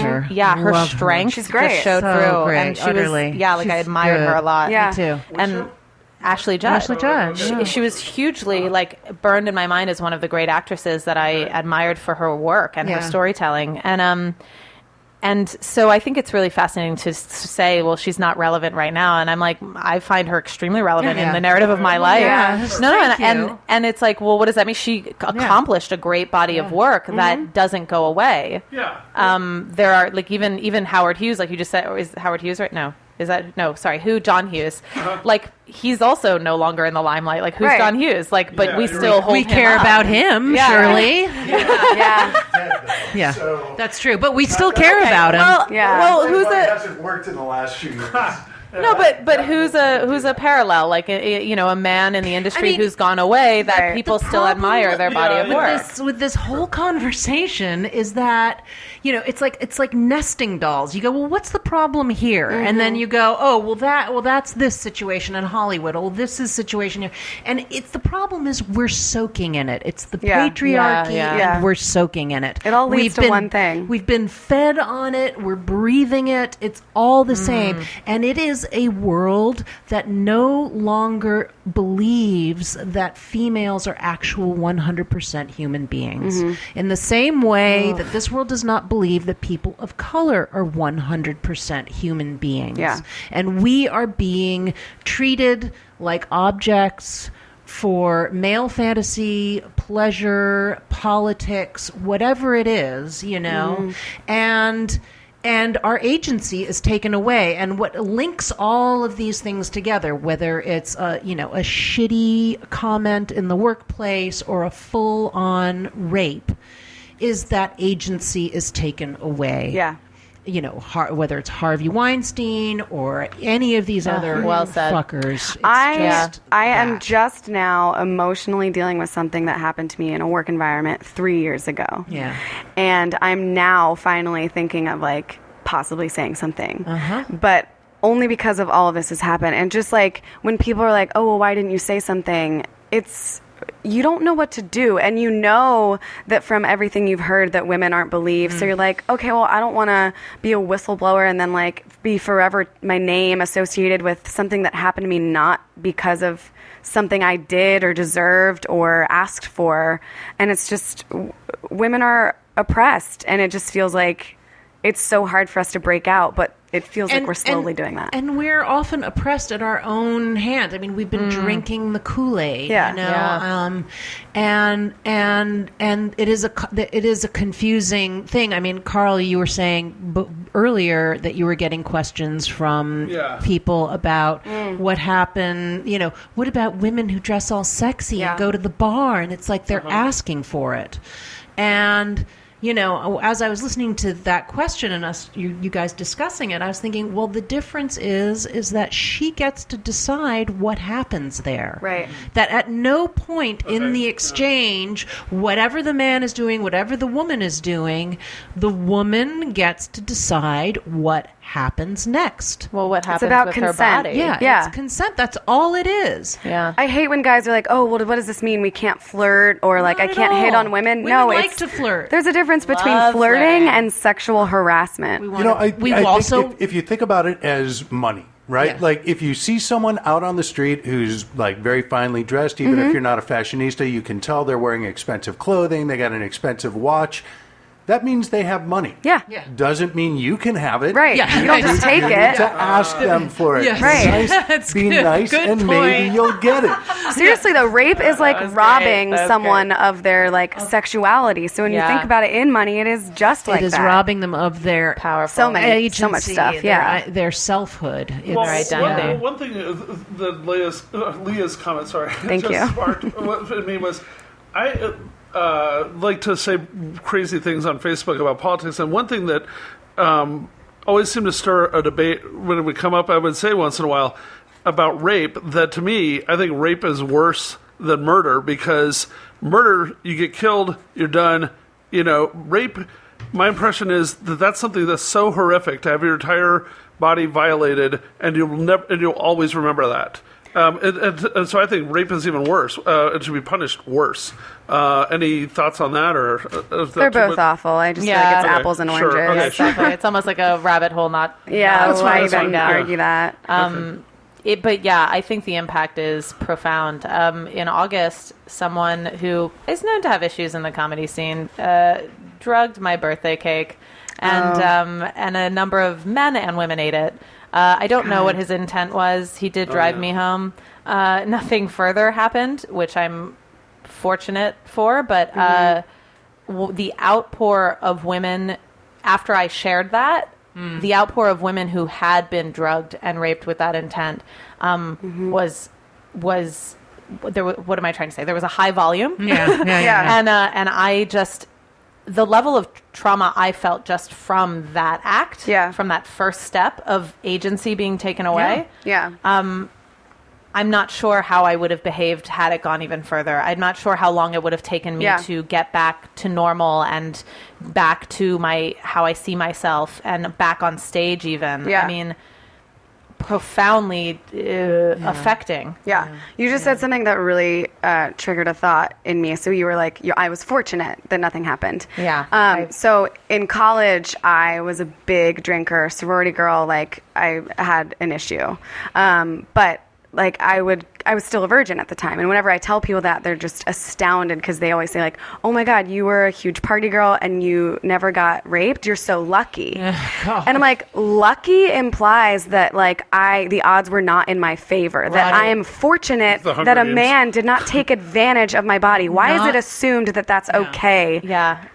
her. Yeah, her Love strength She's great. just showed So through. great, And she utterly. was, I She's admired good. her a lot. Yeah. Me too. And Ashley Judd. Ashley Judd. Yeah. She was hugely burned in my mind as one of the great actresses that I admired for her work and her storytelling. And so I think it's really fascinating to say, well, she's not relevant right now. And I'm like, I find her extremely relevant in the narrative of my life. Yeah. And it's like, well, what does that mean? She accomplished a great body of work that doesn't go away. Yeah. There are even Howard Hughes, like you just said, or is Howard Hughes right? Who? John Hughes. Like, he's also no longer in the limelight. Like, who's John Hughes? Like, but we still hold we him care up. about him, surely. Yeah. So, That's true. But we still care about him. Well, who's it a hasn't worked in the last few years. no? But who's a parallel? Like, a man in the industry who's gone away that people still admire their body of work. With this whole conversation is that, it's like nesting dolls. You go, well, what's the problem here? And then you go, oh, that's this situation in Hollywood. Oh, this is situation here. And the problem is we're soaking in it. It's the patriarchy and we're soaking in it. It all leads to one thing. We've been fed on it. We're breathing it. It's all the same. And it is a world that no longer believes that females are actual 100% human beings. In the same way that this world does not believe that people of color are 100% human beings. Yeah. And we are being treated like objects for male fantasy, pleasure, politics, whatever it is, and our agency is taken away. And what links all of these things together, whether it's a shitty comment in the workplace or a full-on rape, is that agency is taken away. Yeah. Whether it's Harvey Weinstein or any of these other fuckers. I am just now emotionally dealing with something that happened to me in a work environment 3 years ago. Yeah. And I'm now finally thinking of possibly saying something. But only because of all of this has happened. And just when people are like, oh, well, why didn't you say something? You don't know what to do, and you know that from everything you've heard that women aren't believed. So you're like, okay, well, I don't want to be a whistleblower and then be forever my name associated with something that happened to me, not because of something I did or deserved or asked for. And it's just, women are oppressed, and it just feels like it's so hard for us to break out, but it feels like we're slowly doing that. And we're often oppressed at our own hands. I mean, we've been drinking the Kool-Aid, and it is a confusing thing. I mean, Carl, you were saying earlier that you were getting questions from people about what happened. What about women who dress all sexy and go to the bar? And it's like they're asking for it. And as I was listening to that question and you guys discussing it, I was thinking, well, the difference is that she gets to decide what happens there. Right. That at no point in the exchange, whatever the man is doing, whatever the woman is doing, the woman gets to decide what happens next. Well, what happens about with consent. her body? Yeah, it's consent. That's all it is. Yeah. I hate when guys are like, oh, well, what does this mean? We can't flirt, or I can't hit on women. Women like to flirt. There's a difference between flirting and sexual harassment. I think if you think about it as money, right? Yeah. Like, if you see someone out on the street who's very finely dressed, even if you're not a fashionista, you can tell they're wearing expensive clothing, they got an expensive watch. That means they have money. Yeah. Doesn't mean you can have it. Right. Yeah. You don't just take You need it. to ask them for it. Yes. Right. Be nice Good and point. maybe you'll get it. Seriously, though, rape is robbing someone of their sexuality. So when you think about it in money, it is just like that. It is robbing them of their powerful agency, so much stuff. their selfhood, their identity. One thing that Leah's comment, Thank you. sparked what in me was, I like to say crazy things on Facebook about politics, and one thing that always seemed to stir a debate when it would come up, I would say once in a while, about rape, that to me, I think rape is worse than murder, because murder, you get killed, you're done. Rape, my impression is that that's something that's so horrific to have your entire body violated, and you'll always remember that. And so I think rape is even worse. It should be punished worse. Any thoughts on that? Or they're both awful. I just feel like it's apples and oranges. Sure. Okay, Exactly. It's almost like a rabbit hole. Why even argue that? But yeah, I think the impact is profound. In August, someone who is known to have issues in the comedy scene drugged my birthday cake, and a number of men and women ate it. I don't know what his intent was. He did drive me home. Nothing further happened, which I'm fortunate for. But the outpour of women after I shared that, the outpour of women who had been drugged and raped with that intent was there. What am I trying to say? There was a high volume, and I just the level of trauma I felt just from that act, from that first step of agency being taken away. I'm not sure how I would have behaved had it gone even further. I'm not sure how long it would have taken me to get back to normal and back to how I see myself and back on stage even. I mean, profoundly affecting. You just said something that really triggered a thought in me. So you were like, I was fortunate that nothing happened. So in college, I was a big drinker, sorority girl. Like I had an issue. But like I was still a virgin at the time. And whenever I tell people that, they're just astounded because they always say like, oh my God, you were a huge party girl and you never got raped. You're so lucky. And I'm like, lucky implies that like the odds were not in my favor, that I am fortunate that a man did not take advantage of my body. Why is it assumed that that's okay?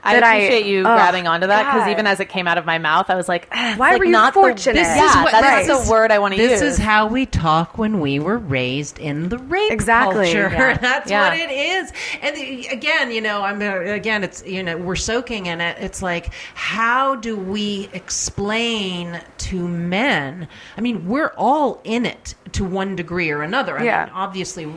I appreciate you grabbing onto that because even as it came out of my mouth, I was like, why were you fortunate? That's the word I want to use. This is how we talk when we were raised in the rape culture. That's what it is. And again, it's we're soaking in it. It's like, how do we explain to men? I mean, we're all in it to one degree or another. I mean, obviously,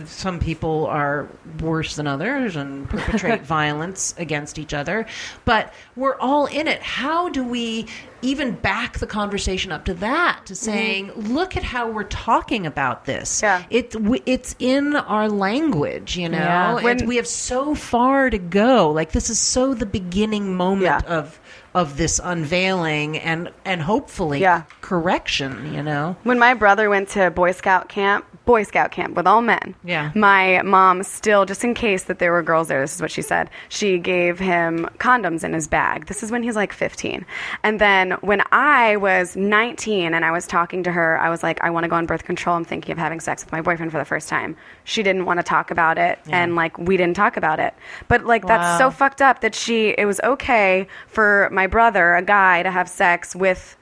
some people are worse than others and perpetrate violence against each other, but we're all in it. How do we even back the conversation up to that, to saying, look at how we're talking about this. It's in our language, and we have so far to go. Like, this is so the beginning moment of this unveiling and hopefully correction, When my brother went to Boy Scout camp with all men, my mom still, just in case that there were girls there, this is what she said, she gave him condoms in his bag. This is when he's like 15. And then when I was 19 and I was talking to her, I was like, I want to go on birth control. I'm thinking of having sex with my boyfriend for the first time. She didn't want to talk about it, and like we didn't talk about it. But like that's so fucked up that it was okay for my brother, a guy, to have sex with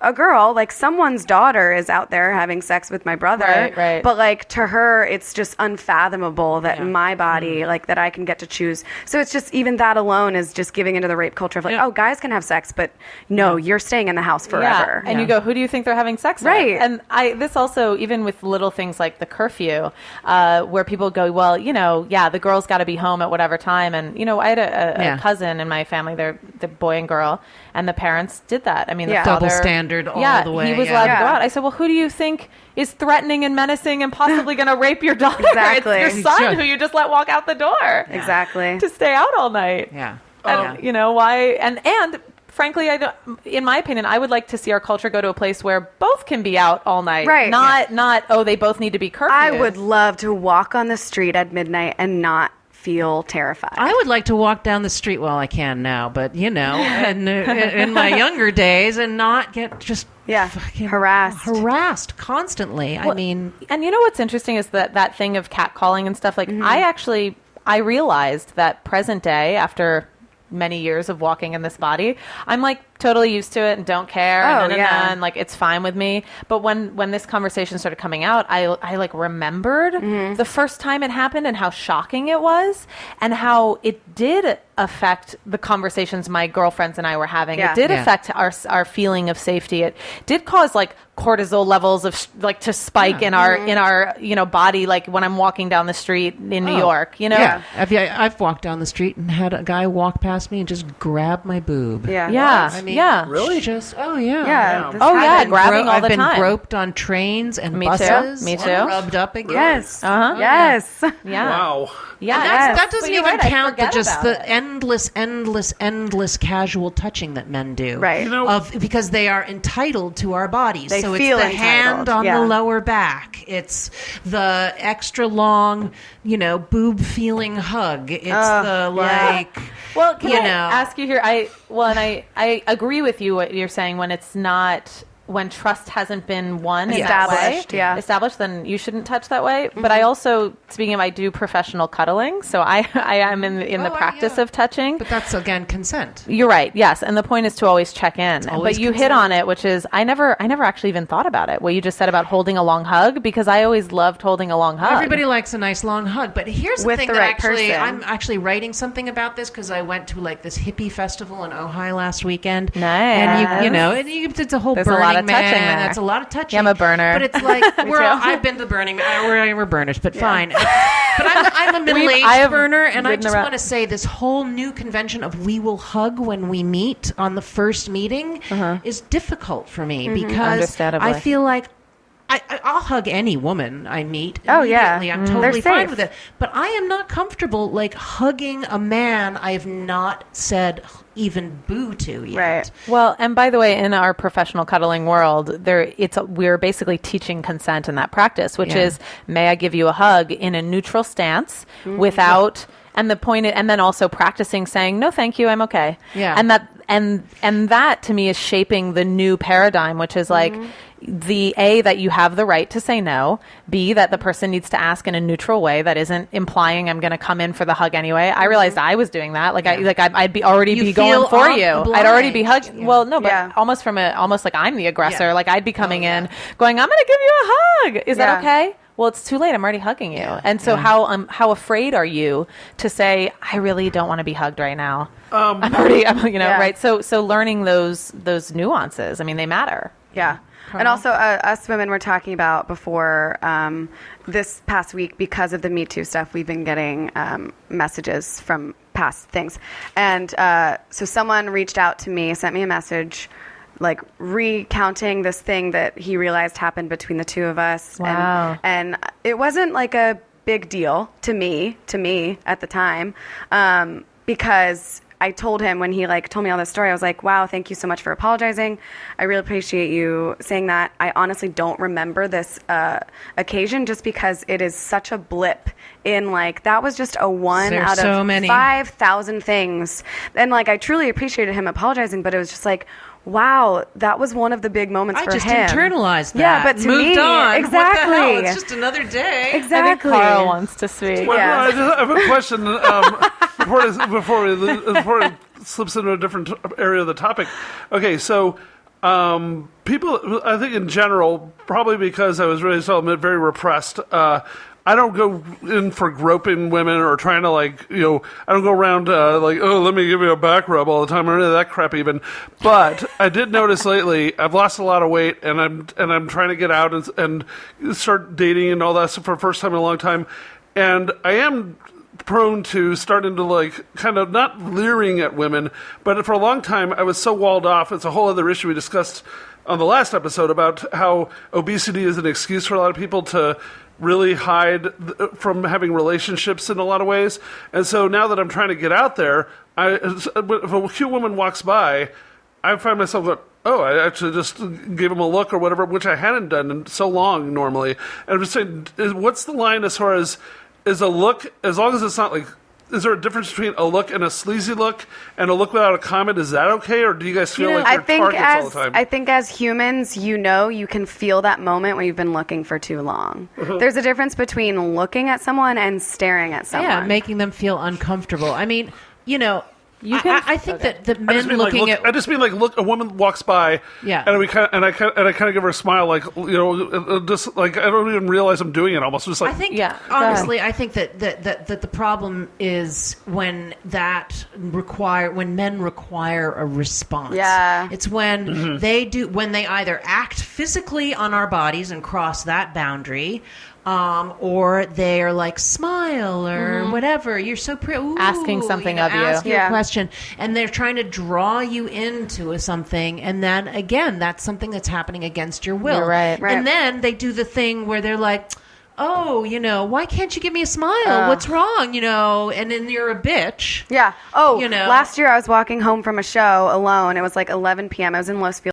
a girl. Like, someone's daughter is out there having sex with my brother, but like to her it's just unfathomable that my body, like, that I can get to choose. So it's just, even that alone is just giving into the rape culture of like, oh, guys can have sex, but no, you're staying in the house forever. And you go, who do you think they're having sex with? And this also, even with little things like the curfew, where people go, well, the girl's got to be home at whatever time. And I had a cousin in my family, they're the boy and girl, and the parents did that. I mean, the father, double standard all the way. He was allowed to go out. I said, well, who do you think is threatening and menacing and possibly going to rape your daughter? Exactly. It's your son who you just let walk out the door. Exactly. To stay out all night. And why? And frankly, in my opinion, I would like to see our culture go to a place where both can be out all night. Not, they both need to be curfewed. I would love to walk on the street at midnight and not feel terrified. I would like to walk down the street, well, I can now, but in my younger days, and not get just fucking harassed constantly. Well, and what's interesting is that thing of catcalling and stuff. Like, I realized that present day, after many years of walking in this body, I'm like totally used to it and don't care, and like it's fine with me. But when this conversation started coming out, I like remembered the first time it happened and how shocking it was, and how it did affect the conversations my girlfriends and I were having. It did affect our feeling of safety. It did cause like cortisol levels of to spike in our body, like when I'm walking down the street in New York. I've walked down the street and had a guy walk past me and just grab my boob. I mean, Really? Yeah. Grabbing all the time. I've been groped on trains and buses. Me too. Rubbed up against. Yes. Uh-huh. Yes. Yeah. Wow. Yeah. That doesn't even count the endless endless casual touching that men do. Right. You know, Because they are entitled to our bodies. They so feel it's the hand entitled. on the lower back. It's the extra long, boob feeling hug. It's Well, can I ask you here? I agree with you what you're saying when it's not. When trust hasn't been won in that way, established, then you shouldn't touch that way. Mm-hmm. But I also, speaking of, I do professional cuddling, so I am in the practice of touching. But that's again consent. You're right, yes, and the point is to always check in. But you hit on it, which is I never actually even thought about it. What you just said about holding a long hug, because I always loved holding a long hug. Everybody likes a nice long hug, but here's the thing person. I'm actually writing something about this because I went to this hippie festival in Ojai last weekend. Nice, and it's a whole burning. Touching there. That's a lot of touching. Yeah, I'm a burner. But it's like, I've been to Burning Man. We're burners, but fine. But I'm a middle-aged burner, and I just want to say this whole new convention of we will hug when we meet on the first meeting is difficult for me because I feel like I'll hug any woman I meet immediately. I'm totally fine with it. But I am not comfortable hugging a man I have not said even boo to yet. Right. Well, and by the way, in our professional cuddling world, we're basically teaching consent in that practice, which is, may I give you a hug in a neutral stance without, and the point, and then also practicing saying, no, thank you, I'm okay. Yeah. And that to me is shaping the new paradigm, which is that you have the right to say no, B, that the person needs to ask in a neutral way that isn't implying I'm going to come in for the hug anyway. I realized I was doing that. I'd be already going for you. Obliged. I'd already be hugging. Yeah. Well, no, but almost like I'm the aggressor. Yeah. I'd be coming in going, I'm going to give you a hug. Is that okay? Well, it's too late. I'm already hugging you. Yeah. And so how afraid are you to say, I really don't want to be hugged right now? Right. So learning those nuances, I mean, they matter. Yeah. And also, us women were talking about before this past week, because of the Me Too stuff, we've been getting messages from past things. And so someone reached out to me, sent me a message, recounting this thing that he realized happened between the two of us. Wow. And it wasn't a big deal to me at the time, because I told him when he told me all this story, I was like, wow, thank you so much for apologizing. I really appreciate you saying that. I honestly don't remember this occasion just because it is such a blip in that was just a one out of 5,000 things. And I truly appreciated him apologizing, but it was just wow, that was one of the big moments for him. I just internalized that. Yeah, but to moved me, on. exactly. What the hell? It's just another day. Exactly. I think Carl wants to speak. Well, I have a question before it slips into a different area of the topic. Okay, so people, I think in general, probably because I was raised very repressed, I don't go in for groping women or trying to I don't go around let me give you a back rub all the time or any of that crap even. But I did notice lately I've lost a lot of weight and I'm trying to get out and start dating and all that stuff for the first time in a long time. And I am prone to starting to kind of not leering at women, but for a long time I was so walled off. It's a whole other issue we discussed on the last episode about how obesity is an excuse for a lot of people to really hide from having relationships in a lot of ways. And so now that I'm trying to get out there, if a cute woman walks by, I find myself going, oh, I actually just gave him a look or whatever, which I hadn't done in so long normally. And I'm just saying, what's the line as far as, is a look, as long as it's not is there a difference between a look and a sleazy look and a look without a comment? Is that okay? Or do you guys feel like you're targets all the time? I think as humans, you can feel that moment when you've been looking for too long. There's a difference between looking at someone and staring at someone. Yeah, making them feel uncomfortable. I mean, I think that the men looking at... I just mean look, a woman walks by, and I kind of give her a smile, just I don't even realize I'm doing it. Almost just I think, honestly, I think that the problem is when men require a response. Yeah, it's when they either act physically on our bodies and cross that boundary, or they're like, smile or whatever. You're so pretty. Asking something of you. Ask you a question. And they're trying to draw you into something. And then, again, that's something that's happening against your will. You're right. And then they do the thing where they're like, oh, why can't you give me a smile? What's wrong? And then you're a bitch. Yeah. Oh, last year I was walking home from a show alone. It was like 11 p.m. I was in Los Feliz.